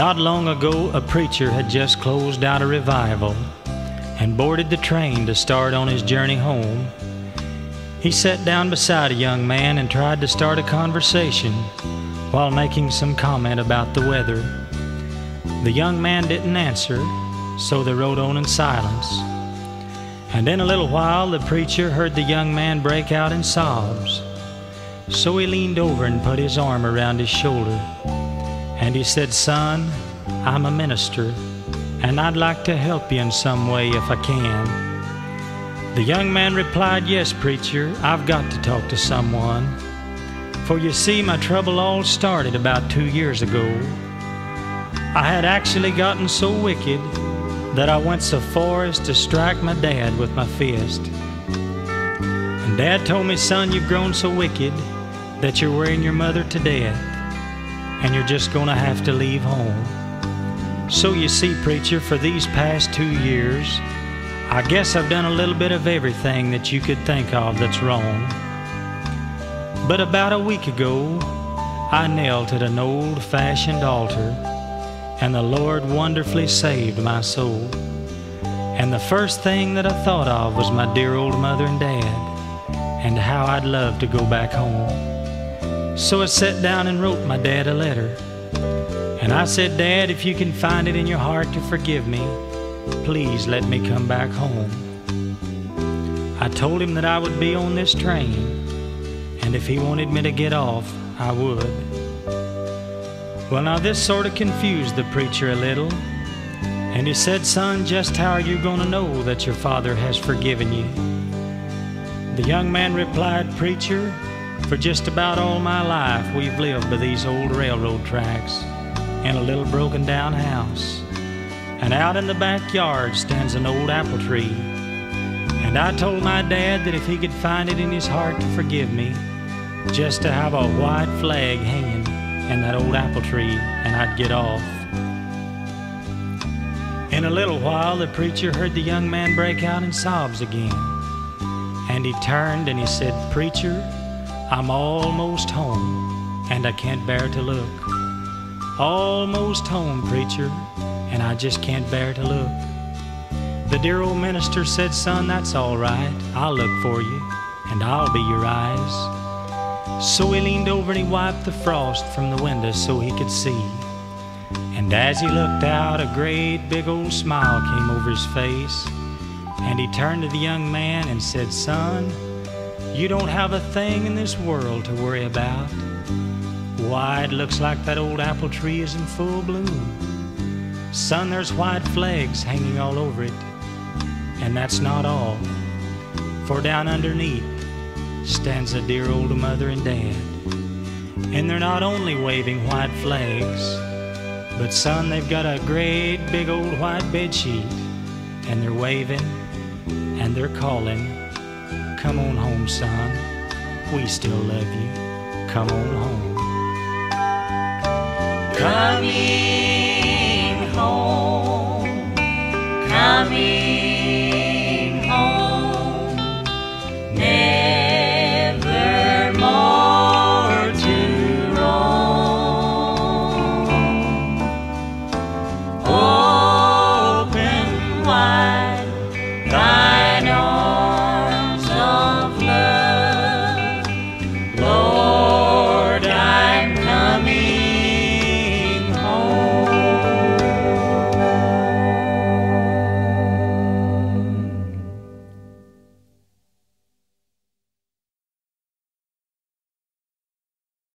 Not long ago, a preacher had just closed out a revival and boarded the train to start on his journey home. He sat down beside a young man and tried to start a conversation while making some comment about the weather. The young man didn't answer, so they rode on in silence. And in a little while, the preacher heard the young man break out in sobs. So he leaned over and put his arm around his shoulder. And he said, "Son, I'm a minister, and I'd like to help you in some way if I can." The young man replied, "Yes, preacher, I've got to talk to someone. For you see, my trouble all started about 2 years ago. I had actually gotten so wicked that I went so far as to strike my dad with my fist. And Dad told me, 'Son, you've grown so wicked that you're wearing your mother to death, and you're just gonna have to leave home.' So you see, preacher, for these past 2 years, I guess I've done a little bit of everything that you could think of that's wrong. But about a week ago, I knelt at an old-fashioned altar, and the Lord wonderfully saved my soul. And the first thing that I thought of was my dear old mother and dad, and how I'd love to go back home. So I sat down and wrote my dad a letter. And I said, 'Dad, if you can find it in your heart to forgive me, please let me come back home.' I told him that I would be on this train, and if he wanted me to get off, I would." Well, now this sort of confused the preacher a little, and he said, "Son, just how are you going to know that your father has forgiven you?" The young man replied, "Preacher, for just about all my life we've lived by these old railroad tracks in a little broken down house. And out in the backyard stands an old apple tree. And I told my dad that if he could find it in his heart to forgive me, just to have a white flag hanging in that old apple tree, and I'd get off." In a little while, the preacher heard the young man break out in sobs again. And he turned and he said, "Preacher, I'm almost home, and I can't bear to look. Almost home, preacher, and I just can't bear to look." The dear old minister said, "Son, that's all right. I'll look for you, and I'll be your eyes." So he leaned over and he wiped the frost from the window so he could see. And as he looked out, a great big old smile came over his face. And he turned to the young man and said, "Son, you don't have a thing in this world to worry about. Why, it looks like that old apple tree is in full bloom. Son, there's white flags hanging all over it. And that's not all. For down underneath stands a dear old mother and dad. And they're not only waving white flags, but son, they've got a great big old white bed sheet. And they're waving and they're calling, 'Come on home, son. We still love you. Come on home.'" Coming home, coming